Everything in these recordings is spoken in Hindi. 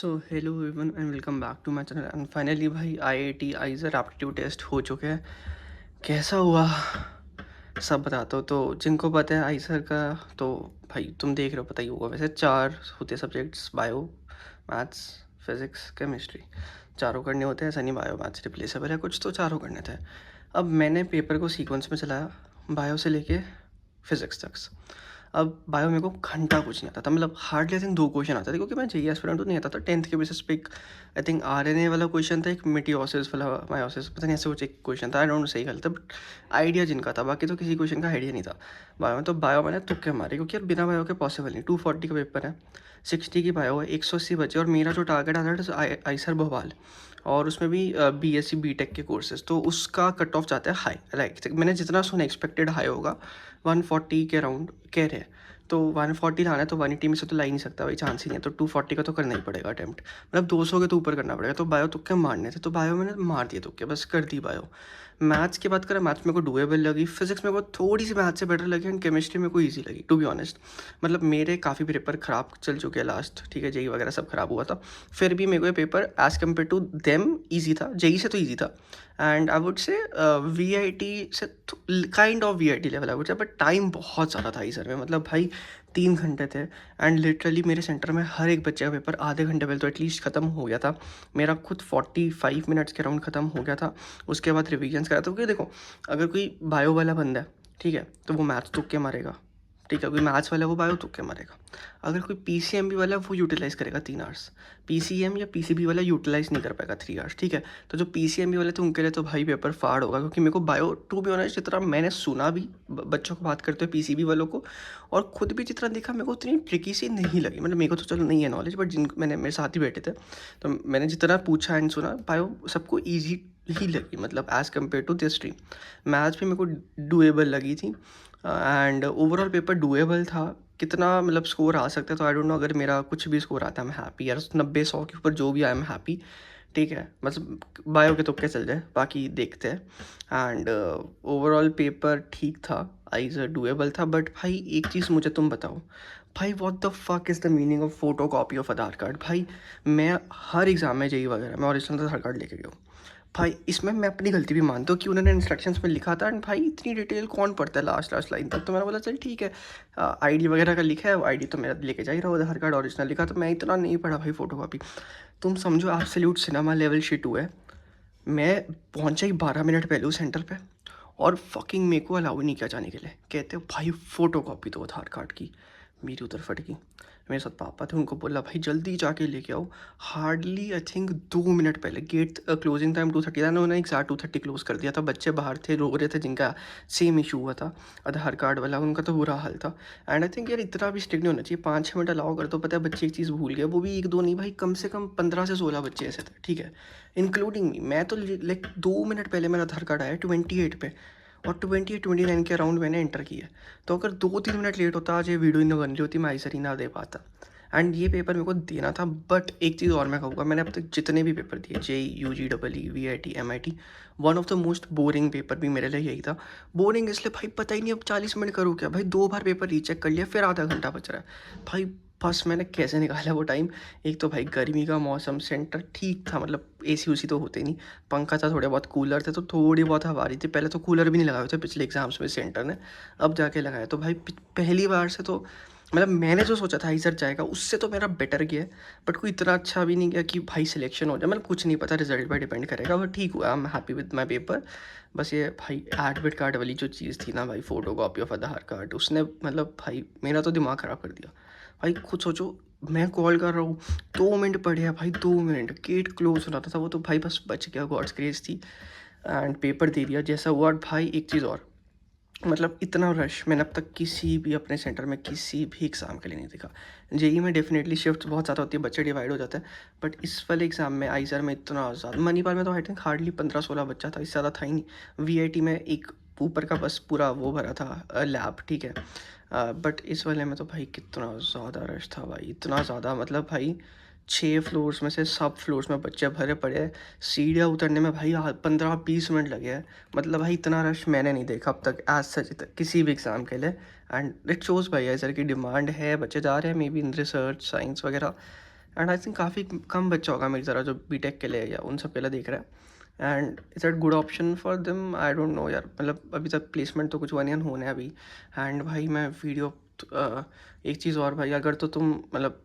So hello everyone and welcome back to my channel and finally भाई आईआईटी आइजर एप्टीट्यूड टेस्ट हो चुके हैं। कैसा हुआ सब बताता हूँ। तो जिनको पता है आइजर का, तो भाई तुम देख रहे हो, पता ही होगा। वैसे चार होते subjects, bio, maths, physics, chemistry. चारों करने होते हैं, ऐसा नहीं बायो मैथ्स रिप्लेसेबल है कुछ, तो चारों करने थे। अब मैंने पेपर को सीक्वेंस में चलाया, बायो से लेके फिजिक्स तक। अब बायो मेरे को घंटा कुछ नहीं आता था, मतलब हार्डली आई थिंक 2 क्वेश्चन आते थे, क्योंकि मैं जेईई एस्पिरेंट तो नहीं आता था। 10th के बेसिस पे एक आई थिंक आरएनए वाला क्वेश्चन था, एक मिटियोसिस वाला, मायोसिस, पता नहीं ऐसे कुछ एक क्वेश्चन था। आई डोंट नो सही गलत, बट आइडिया जिनका था, बाकी तो किसी क्वेश्चन का आइडिया नहीं था बायो में। तो बायो मैंने तुक्के मारे, क्योंकि यार बिना बायो के पॉसिबल नहीं। 240 का पेपर है, 60 की बायो है, 180 बचे, और मेरा जो टारगेट आता है आईसर भोपाल, और उसमें भी बीएससी बीटेक के कोर्सेज, तो उसका कट ऑफ जाता है हाई। लाइक मैंने जितना सुना एक्सपेक्टेड हाई होगा, 140 के अराउंड कह रहे हैं। तो 140 लाना है, तो 180 में से तो ला ही नहीं सकता भाई, चांस ही नहीं है। तो 240 का तो करना ही पड़ेगा अटेम्प्ट, मतलब 200 के तो ऊपर करना पड़ेगा। तो बायो तुक्के मारने थे, तो बायो मैंने मार दिए तुक्के, बस कर दी बायो। मैथ्स की बात करें, मैथ्स मेरे को डुएबल लगी, फिजिक्स मेरे को थोड़ी सी मैथ्स से बेटर लगी, एंड केमिस्ट्री मेरे को ईजी लगी टू बी ऑनेस्ट। मतलब मेरे काफ़ी पेपर ख़राब चल चुके हैं लास्ट, ठीक है, जेई वगैरह सब खराब हुआ था, फिर भी मेरे को ये paper as compare to them easy था। जेई से तो ईजी था, and I would say V I T से kind of V I T level I would say, but time बहुत ज़्यादा था इस में। मतलब भाई 3 घंटे थे, एंड लिटरली मेरे सेंटर में हर एक बच्चे का पेपर आधे घंटे पहले तो एटलीस्ट ख़त्म हो गया था। मेरा खुद 45 मिनट्स के अराउंड ख़त्म हो गया था। उसके बाद रिविजन्स करा था, क्योंकि देखो, अगर कोई बायो वाला बंदा है, ठीक है, तो वो मैथ्स तुक्के मारेगा, ठीक है। कोई मैथ्स वाला है वो बायो तुक्के मारेगा। अगर कोई पीसीएमबी वाला है वो यूटिलाइज़ करेगा 3 आवर्स। पीसीएम या पीसीबी वाला यूटिलाइज़ नहीं कर पाएगा 3 आवर्स, ठीक है। तो जो पीसीएमबी वाले थे उनके लिए तो भाई पेपर फाड़ होगा, क्योंकि मेरे को बायो टू बी ऑनेस्ट जितना मैंने सुना भी बच्चों को बात करते हुए पीसीबी वालों को, और खुद भी जितना देखा, मेरे को उतनी ट्रिकी सी नहीं लगी। मतलब मेरे को तो चलो नहीं है नॉलेज, बट जिन मैंने मेरे साथ ही बैठे थे, तो मैंने जितना पूछा एंड सुना, बायो सबको ईजी ही लगी, मतलब as compare to this stream. Maths भी मेरे को डुएबल लगी थी, एंड ओवरऑल पेपर डुएबल था। कितना मतलब स्कोर आ सकता है तो आई डोंट नो। अगर मेरा कुछ भी स्कोर आता है मैं हैप्पी यार, 90-100 के ऊपर जो भी आया मैं हैप्पी, ठीक है। मतलब बायो के तुक्के चल जाए, बाकी देखते हैं। एंड ओवरऑल पेपर ठीक था, आइज डुएबल था। बट भाई एक चीज़ मुझे तुम बताओ, भाई what the fuck is the meaning of photo copy of Aadhaar card. भाई मैं हर एग्ज़ाम में जेई वगैरह मैं ओरिजिनल आधार कार्ड लेके गया हूँ। भाई इसमें मैं अपनी गलती भी मानता हूँ कि उन्होंने इंस्ट्रक्शंस में लिखा था, एंड भाई इतनी डिटेल कौन पढ़ता है लास्ट लास्ट लाइन तक। तो मैंने बोला चल ठीक है, आईडी वगैरह का लिखा है, आईडी तो मेरा लेके जा ही रहा हूँ, आधार कार्ड ओरिजिनल लिखा, तो मैं इतना नहीं पढ़ा भाई फोटो कॉपी। तुम समझो एब्सोल्यूट सिनेमा लेवल शिट हुआ है। मैं पहुंचा ही 12 मिनट पहले उस सेंटर पे, और फकिंग मेरे को अलाउ नहीं किया जाने के लिए। कहते हो भाई फ़ोटो कॉपी दो आधार कार्ड की। मेरी उधर फट गई। मेरे साथ पापा थे, उनको बोला भाई जल्दी जाके लेके आओ। हार्डली आई थिंक 2 मिनट पहले गेट क्लोजिंग टाइम 2:30 था, उन्होंने एग्जैक्ट 2:30 क्लोज कर दिया था। बच्चे बाहर थे, रो रहे थे, जिनका सेम इशू हुआ था आधार कार्ड वाला, उनका तो बुरा हाल था। एंड आई थिंक यार इतना भी स्ट्रिक्ट नहीं होना चाहिए, 5-6 मिनट अलाउ कर दो। पता है बच्चे एक चीज़ भूल गए, वो भी एक दो नहीं भाई, कम से कम 15 से 16 बच्चे ऐसे थे, ठीक है, इंक्लूडिंग मी। मैं तो लाइक 2 मिनट पहले मेरा आधार कार्ड आया 28 पे, और 29 के अराउंड मैंने एंटर किया। तो अगर 2-3 मिनट लेट होता, आज ये वीडियो ना बन रही होती, मैं आइसर ही ना दे पाता। एंड ये पेपर मेरे को देना था। बट एक चीज़ और मैं कहूँगा, मैंने अब तक जितने भी पेपर दिए, JEE, UG, double E, V I T, M I T, one of the most boring paper भी मेरे लिए यही था। बोरिंग इसलिए भाई पता ही नहीं अब 40 मिनट करूँ क्या भाई, 2 बार पेपर रीचेक कर लिया, फिर आधा घंटा बच रहा है भाई। बस मैंने कैसे निकाला वो टाइम। एक तो भाई गर्मी का मौसम, सेंटर ठीक था, मतलब एसी उसी तो होते नहीं, पंखा था, थोड़े बहुत कूलर थे, तो थोड़ी बहुत हवा आ रही थी। पहले तो कूलर भी नहीं लगाए थे पिछले एग्जाम्स में सेंटर ने, अब जाके लगाया। तो भाई पहली बार से तो मतलब मैंने जो सोचा था इधर जाएगा उससे तो मेरा बेटर गया, बट कोई इतना अच्छा भी नहीं गया कि भाई सिलेक्शन हो जाए। मतलब कुछ नहीं पता, रिजल्ट पर डिपेंड करेगा, बट ठीक हुआ, I am happy with my paper. बस ये भाई एडमिट कार्ड वाली जो चीज़ थी ना भाई, photo copy of Aadhaar card, उसने मतलब भाई मेरा तो दिमाग ख़राब कर दिया। भाई खुद सोचो, मैं कॉल कर रहा हूँ, 2 मिनट पड़े हैं भाई, 2 मिनट, गेट क्लोज हो रहा था वो, तो भाई बस बच गया, गॉड्स ग्रेस थी। एंड पेपर दे दिया जैसा हुआ। भाई एक चीज़ और, मतलब इतना रश मैंने अब तक किसी भी अपने सेंटर में किसी भी एग्ज़ाम के लिए नहीं देखा। जेई में डेफिनेटली शिफ्ट बहुत ज़्यादा होती है, बच्चे डिवाइड हो जाते हैं, बट इस वाले एग्ज़ाम में आइसर में इतना ज़्यादा, मणिपाल में तो आई थिंक हार्डली 15-16 बच्चा था, इससे ज़्यादा था ही नहीं। वीआईटी में एक ऊपर का बस पूरा वो भरा था लैब, ठीक है। बट इस वाले में तो भाई कितना ज़्यादा रश था भाई, इतना ज़्यादा, मतलब भाई 6 फ्लोर्स में से सब फ्लोर्स में बच्चे भरे पड़े हैं। सीढ़ियाँ उतरने में भाई 15-20 मिनट लगे हैं। मतलब भाई इतना रश मैंने नहीं देखा अब तक एज सच किसी भी एग्ज़ाम के लिए। एंड इट शोज़ भाई सर की डिमांड है, बच्चे जा रहे हैं may be in research science वगैरह। एंड आई थिंक काफ़ी कम बच्चा होगा मेरी तरह जो बीटेक के लिए या उन सब के लिए देख रहा है, and it's a good option for them. I don't know यार, मतलब अभी तक प्लेसमेंट तो कुछ वन ईयर होने हैं अभी। एंड भाई मैं वीडियो एक चीज़ और भाई, अगर तो तुम मतलब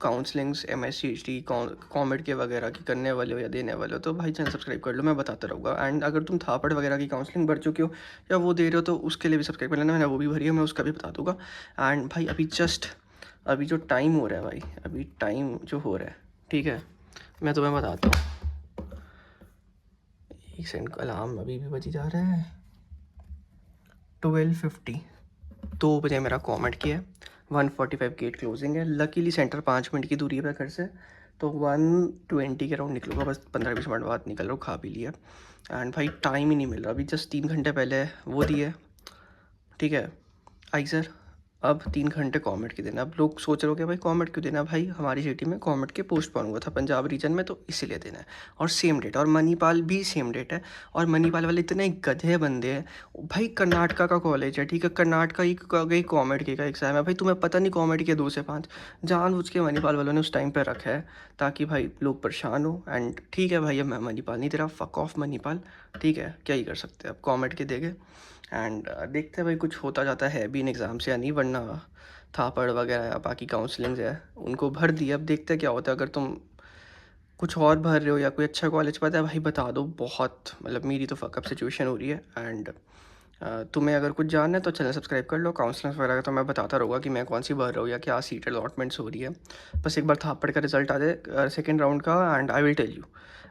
counsellings M S C H D कॉमेड के वगैरह की करने वाले हो या देने वाले हो तो भाई चैनल सब्सक्राइब कर लो, मैं बताता रहूँगा। एंड अगर तुम थापड़ वगैरह की काउंसलिंग भर चुके हो या वो दे रहे हो तो उसके लिए भी सब्सक्राइब कर लेना, मैंने वो भी भरी है, मैं उसका भी बता दूंगा। एंड भाई अभी जो टाइम हो रहा है भाई, अभी टाइम जो हो रहा है, ठीक है, मैं तुम्हें बताता हूँ। एक सेकंड, अलार्म अभी भी बजी जा रहा है। 12:50, 2 बजे मेरा कॉमेंट किया है। 1:45 गेट क्लोजिंग है। लकीली सेंटर 5 मिनट की दूरी पर घर से, तो 1:20 के राउंड निकलूँगा, बस 15-20 मिनट बाद निकल रहा हूँ, खा भी लिया। एंड भाई टाइम ही नहीं मिल रहा, अभी जस्ट 3 घंटे पहले वो दिए, ठीक है, आई सर। अब 3 घंटे कॉमेट के देना। अब लोग सोच रहे हो कि भाई कॉमेट क्यों देना, भाई हमारी सिटी में कॉमेट के पोस्टपोन हुआ था पंजाब रीजन में, तो इसीलिए देना है। और सेम डेट, और मणिपाल भी सेम डेट है। और मणिपाल वाले इतने गधे बंदे हैं भाई, कर्नाटका का कॉलेज है, ठीक है, कर्नाटका की कॉमेट की का एग्जाम है भाई, तुम्हें पता नहीं कॉमेट के 2 से 5 जानबूझ के मणिपाल वालों ने उस टाइम पर रखा है ताकि भाई लोग परेशान हो। एंड ठीक है भाई, अब मैं मणिपाल नहीं दे रहा, फक ऑफ मणिपाल, ठीक है, क्या ही कर सकते हैं, अब कॉमेट के देंगे। एंड देखते हैं भाई कुछ होता जाता है भी इन एग्ज़ाम से या नहीं, वरना थापड़ वगैरह या बाकी काउंसलिंग्स है उनको भर दिए, अब देखते हैं क्या होता है। अगर तुम कुछ और भर रहे हो या कोई अच्छा कॉलेज पता है भाई बता दो, बहुत मतलब मेरी तो फकअप सिचुएशन हो रही है। एंड तुम्हें अगर कुछ जानना है तो चैनल सब्सक्राइब कर लो। काउंसलिंग्स वगैरह का तो मैं बताता रहूँगा कि मैं कौन सी भर रहा हूँ या क्या सीट अलॉटमेंट्स हो रही है। बस एक बार थापड़ का रिजल्ट आ जाए सेकेंड राउंड का, and I will tell you.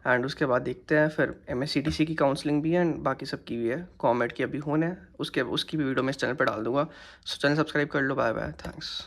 And उसके बाद देखते हैं फिर M S C T C की काउंसलिंग भी है एंड बाकी सब की भी है, कॉमेड की अभी होने है, उसकी भी वीडियो मैं इस चैनल पर डाल दूँगा। सो चैनल सब्सक्राइब कर लो। Bye bye, thanks.